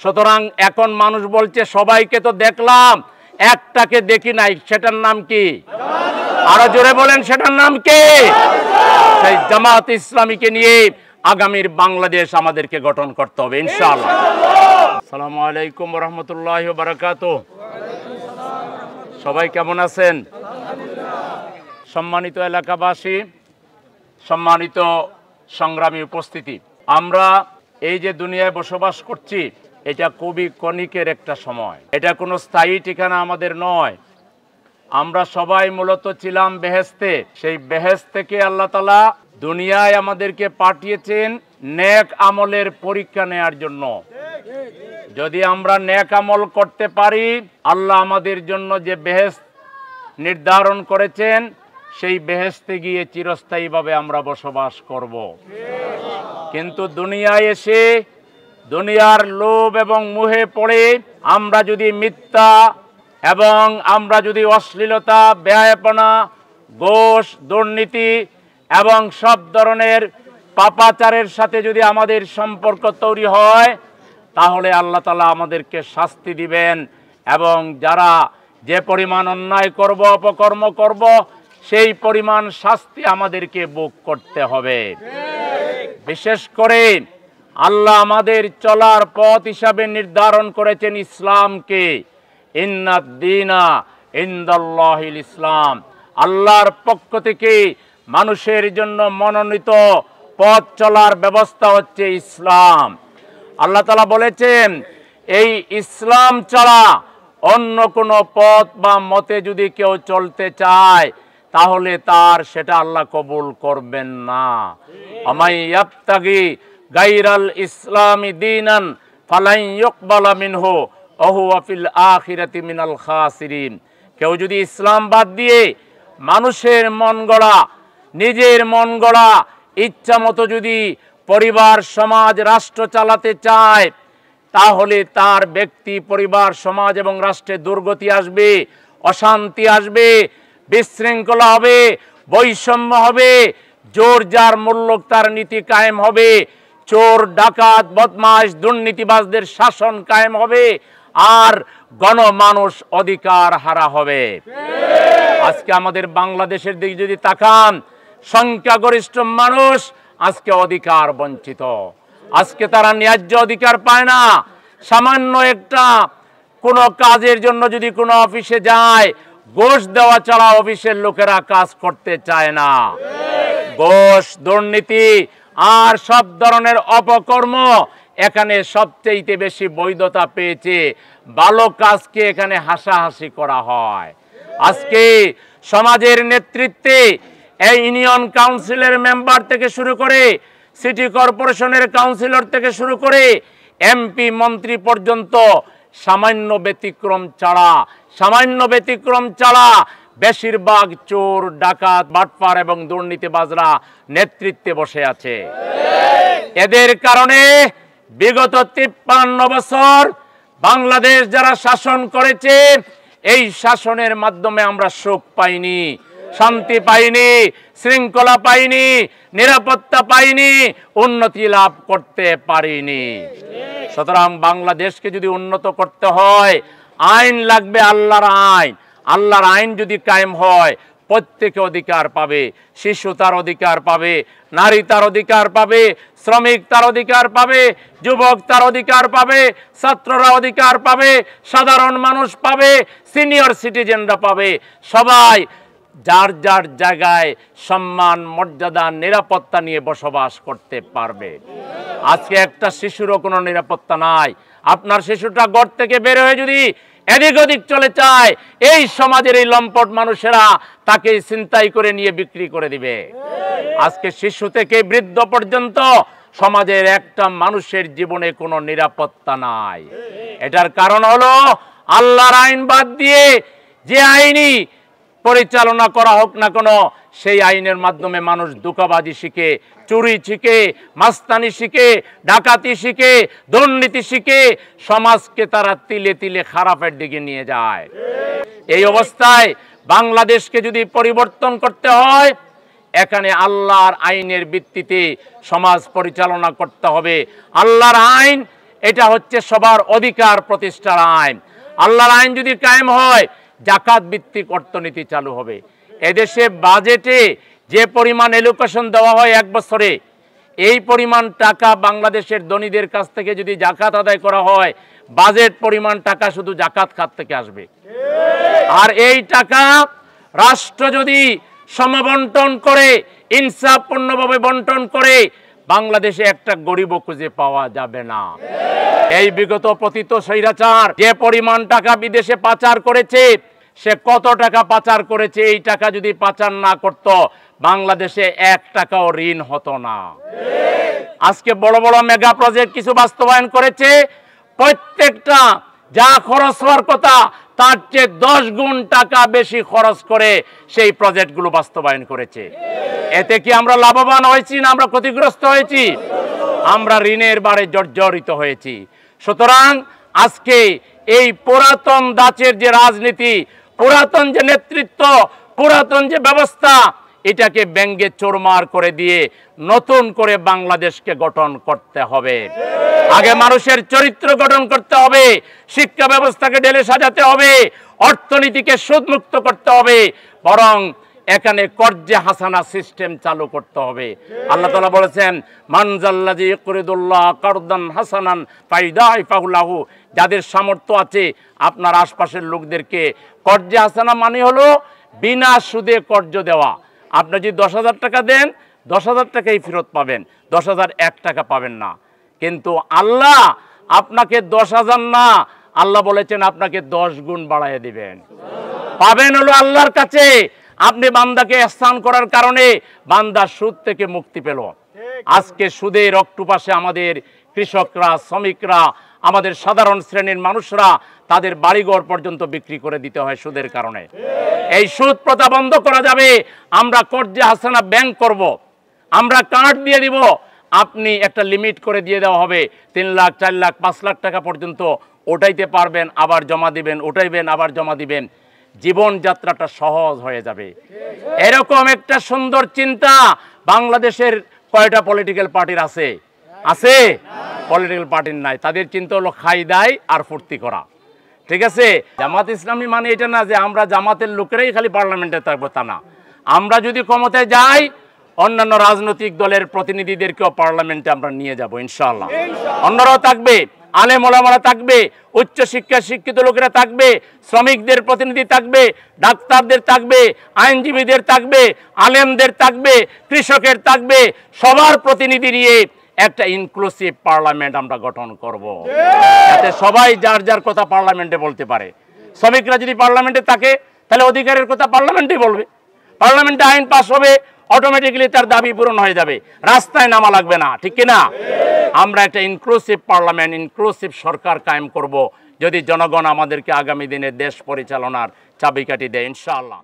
সুতরাং এখন মানুষ বলছে সবাইকে তো দেখলাম, একটাকে দেখি নাই, সেটার নাম কি? আরো জোরে বলেন, সেটার নাম কি? সেই জামাত ইসলামীকে নিয়ে আগামীর বাংলাদেশ আমাদেরকে গঠন করতে হবে ইনশাআল্লাহ। আসসালামু আলাইকুম ওয়া রাহমাতুল্লাহি ওয়া বারাকাতুহু। সবাই কেমন আছেন? সম্মানিত এলাকাবাসী, সম্মানিত সংগ্রামী উপস্থিতি, আমরা এই যে দুনিয়ায় বসবাস করছি, এটা খুবই ক্ষণিকের একটা সময়। এটা কোনো স্থায়ী ঠিকানা আমাদের নয়। আমরা সবাই মূলত ছিলাম বেহেশতে। সেই বেহেশত থেকে আল্লাহ তাআলা দুনিয়ায় আমাদেরকে পাঠিয়েছেন নেক আমলের পরীক্ষা নেয়ার জন্য। যদি আমরা নেক আমল করতে পারি, আল্লাহ আমাদের জন্য যে বেহেশত নির্ধারণ করেছেন, সেই বেহেশতে গিয়ে চিরস্থায়ীভাবে আমরা বসবাস করব। কিন্তু দুনিয়ায় এসে দুনিয়ার লোভ এবং মোহে পড়ে আমরা যদি মিথ্যা এবং আমরা যদি অশ্লীলতা, বেহায়াপনা, ঘুষ, দুর্নীতি এবং সব ধরনের পাপাচারের সাথে যদি আমাদের সম্পর্ক তৈরি হয়, তাহলে আল্লাহ তাআলা আমাদেরকে শাস্তি দিবেন এবং যারা যে পরিমাণ অন্যায় করব, অপকর্ম করব, সেই পরিমাণ শাস্তি আমাদেরকে ভোগ করতে হবে। বিশেষ করে আল্লাহ আমাদের চলার পথ হিসাবে নির্ধারণ করেছেন ইসলামকে। ইন্নাদ দীনা ইনদাল্লাহিল ইসলাম। আল্লাহর পক্ষ থেকে মানুষের জন্য মনোনীত পথ চলার ব্যবস্থা হচ্ছে ইসলাম। আল্লাহ তাআলা বলেছেন, এই ইসলাম ছাড়া অন্য কোনো পথ বা মতে যদি কেউ চলতে চায়, তাহলে তার সেটা আল্লাহ কবুল করবেন না। আমাই ইয়াবতাগি গায়রাল ইসলামি দীনান ফালান ইউকবালা মিনহু ওয়া হুয়া ফিল আখিরাতি মিনাল খাসিরিন। কেউ যদি ইসলাম বাদ দিয়ে মানুষের মন গড়া, নিজের মন গড়া ইচ্ছা মতো যদি পরিবার, সমাজ, রাষ্ট্র চালাতে চায়, তাহলে তার ব্যক্তি, পরিবার, সমাজ এবং রাষ্ট্রে দুর্গতি আসবে, অশান্তি আসবে, বিশৃঙ্খলা হবে, বৈষম্য হবে, জোর যার মূল্যক তার নীতি কায়েম হবে, চোর, ডাকাত, বদমাশ, দুর্নীতিবাজদের শাসন কায়েম হবে, আর গণমানুষ অধিকার হারা হবে। আজকে আমাদের বাংলাদেশের দিকে যদি তাকান, সংখ্যাগরিষ্ঠ মানুষ আজকে অধিকার বঞ্চিত। আজকে তারা ন্যায্য অধিকার পায় না। সামান্য একটা কোনো কাজের জন্য যদি কোনো অফিসে যায়, ঘুষ দেওয়া ছাড়া অফিসের লোকেরা কাজ করতে চায় না। ঘুষ, দুর্নীতি আর সব ধরনের অপকর্ম এখানে সবচেয়ে বেশি বৈধতা পেয়েছে। ভালো কাজকে এখানে হাসাহাসি করা হয়। আজকে সমাজের নেতৃত্বে এই ইউনিয়ন কাউন্সিলের মেম্বার থেকে শুরু করে, সিটি কর্পোরেশনের কাউন্সিলর থেকে শুরু করে এমপি, মন্ত্রী পর্যন্ত সামান্য ব্যতিক্রম ছাড়া বেশিরভাগ চোর, ডাকাত, বাটপার এবং দুর্নীতিবাজরা নেতৃত্বে বসে আছে। এদের কারণে বিগত 53 বছর বাংলাদেশ যারা শাসন করেছে, এই শাসনের মাধ্যমে আমরা সুখ পাইনি, শান্তি পাইনি, শৃঙ্খলা পাইনি, নিরাপত্তা পাইনি, উন্নতি লাভ করতে পারিনি। সুতরাং বাংলাদেশকে যদি উন্নত করতে হয়, আইন লাগবে, আল্লাহর আইন। আল্লাহর আইন যদি কায়েম হয়, প্রত্যেকে অধিকার পাবে। শিশু তার অধিকার পাবে, নারী তার অধিকার পাবে, শ্রমিক তার অধিকার পাবে, যুবক তার অধিকার পাবে, ছাত্ররা অধিকার পাবে, সাধারণ মানুষ পাবে, সিনিয়র সিটিজেনরা পাবে। সবাই যার যার জায়গায় সম্মান, মর্যাদা, নিরাপত্তা নিয়ে বসবাস করতে পারবে। আজকে একটা শিশুরও কোনো নিরাপত্তা নাই। আপনার শিশুটা ঘর থেকে বের হয়ে যদি এদিক ওদিক চলে যায়, এই সমাজের এই লম্পট মানুষেরা তাকে ছিনতাই করে নিয়ে বিক্রি করে দিবে। আজকে শিশু থেকে বৃদ্ধ পর্যন্ত সমাজের একটা মানুষের জীবনে কোনো নিরাপত্তা নাই। এটার কারণ হলো আল্লাহর আইন বাদ দিয়ে যে আইনি পরিচালনা করা হোক না কেন, সেই আইনের মাধ্যমে মানুষ ধোঁকাবাজি শিখে, চুরি শিখে, মাস্তানি শিখে, ডাকাতি শিখে, দুর্নীতি শিখে, সমাজকে তারা তিলে তিলে খারাপের দিকে নিয়ে যায়। এই অবস্থায় বাংলাদেশকে যদি পরিবর্তন করতে হয়, এখানে আল্লাহর আইনের ভিত্তিতে সমাজ পরিচালনা করতে হবে। আল্লাহর আইন এটা হচ্ছে সবার অধিকার প্রতিষ্ঠার আইন। আল্লাহর আইন যদি কায়েম হয়, জাকাত ভিত্তিক অর্থনীতি চালু হবে। এদেশে বাজেটে যে পরিমাণ এলোকেশন দেওয়া হয় এক বছরে, এই পরিমাণ টাকা বাংলাদেশের ধনীদের কাছ থেকে যদি জাকাত আদায় করা হয়, বাজেট পরিমাণ টাকা শুধু জাকাত খাত থেকে আসবে। আর এই টাকা রাষ্ট্র যদি সমবন্টন করে, ইনসাফপূর্ণভাবে বন্টন করে, বাংলাদেশে একটা গরিবও খুঁজে পাওয়া যাবে না। এই বিগত পতিত স্বৈরাচার যে পরিমাণ টাকা বিদেশে পাচার করেছে, সে কত টাকা পাচার করেছে, এই টাকা যদি পাচার না করত, বাংলাদেশে 1 টাকাও ঋণ হতো না। আজকে বড় বড় মেগা প্রজেক্ট কিছু বাস্তবায়ন করেছে, প্রত্যেকটা যা খরচ হওয়ার কথা তার চেয়ে 10 গুণ টাকা বেশি খরচ করে সেই প্রজেক্টগুলো বাস্তবায়ন করেছে। এতে কি আমরা লাভবান হয়েছি না আমরা ক্ষতিগ্রস্ত হয়েছি? আমরা ঋণের ভারে জর্জরিত হয়েছি। সুতরাং আজকে এই পুরাতন ধাঁচের যে রাজনীতি, পুরাতন যে নেতৃত্ব, পুরাতন যে ব্যবস্থা, এটাকে ব্যঙ্গে চোরমার করে দিয়ে নতুন করে বাংলাদেশকে গঠন করতে হবে। আগে মানুষের চরিত্র গঠন করতে হবে, শিক্ষা ব্যবস্থাকে ঢেলে সাজাতে হবে, অর্থনীতিকে সুদমুক্ত করতে হবে, বরং এখানে কর্জে হাসানা সিস্টেম চালু করতে হবে। আল্লাহ তাআলা বলেছেন, মানজাল্লাযী ইকরিদুল্লাহ কারদান হাসানান ফায়দাইফাহু লাহু। যাদের সামর্থ্য আছে আপনার আশপাশের লোকদেরকে কর্জে হাসানা মানে হলো বিনা সুদে কর্জ দেওয়া। আপনি যদি 10,000 টাকা দেন, 10,000 টাকাই ফেরত পাবেন, 10,001 টাকা পাবেন না। কিন্তু আল্লাহ আপনাকে 10,000 না, আল্লাহ বলেছেন আপনাকে 10 গুণ বাড়ায় দিবেন। পাবেন হলো আল্লাহর কাছে। আপনি বান্দাকে ইহসান করার কারণে বান্দা সুদ থেকে মুক্তি পেল। আজকে সুদের অক্টোপাসে আমাদের কৃষকরা, শ্রমিকরা, আমাদের সাধারণ শ্রেণীর মানুষরা তাদের বাড়িঘর পর্যন্ত বিক্রি করে দিতে হয় সুদের কারণে। এই সুদ প্রথা বন্ধ করা যাবে। আমরা কর্জে হাসানা ব্যাংক করব, আমরা কার্ড দিয়ে দিব। আপনি একটা লিমিট করে দিয়ে দেওয়া হবে, 3 লাখ, 4 লাখ, 5 লাখ টাকা পর্যন্ত ওঠাইতে পারবেন, আবার জমা দিবেন, ওঠাইবেন, আবার জমা দিবেন। জীবনযাত্রাটা সহজ হয়ে যাবে। এরকম একটা সুন্দর চিন্তা বাংলাদেশের কয়টা পলিটিক্যাল পার্টির আছে? আছে? পলিটিক্যাল পার্টির নাই। তাদের চিন্তা হলো খাই দায় আর ফুর্তি করা। ঠিক আছে? জামাত ইসলামী মানে এটা না যে আমরা জামাতের লোকেরাই খালি পার্লামেন্টে থাকবো, তা না। আমরা যদি ক্ষমতায় যাই, অন্যান্য রাজনৈতিক দলের প্রতিনিধিদেরকেও পার্লামেন্টে আমরা নিয়ে যাব ইনশাআল্লাহ। অন্যরাও থাকবে, আলেম ওলামারা থাকবে, উচ্চ শিক্ষা শিক্ষিত লোকেরা থাকবে, শ্রমিকদের প্রতিনিধি থাকবে, ডাক্তারদের থাকবে, আইনজীবীদের থাকবে, আলেমদের থাকবে, কৃষকের থাকবে। সবার প্রতিনিধি নিয়ে একটা ইনক্লুসিভ পার্লামেন্ট আমরা গঠন করব, যাতে সবাই যার যার কথা পার্লামেন্টে বলতে পারে। শ্রমিকরা যদি পার্লামেন্টে থাকে, তাহলে অধিকারের কথা পার্লামেন্টে বলবে। পার্লামেন্টে আইন পাস হবে, অটোমেটিক্যালি তার দাবি পূরণ হয়ে যাবে, রাস্তায় নামা লাগবে না। ঠিক কিনা? আমরা একটা ইনক্লুসিভ পার্লামেন্ট, ইনক্লুসিভ সরকার কায়েম করব, যদি জনগণ আমাদেরকে আগামী দিনে দেশ পরিচালনার চাবিকাঠি দেয় ইনশাআল্লাহ।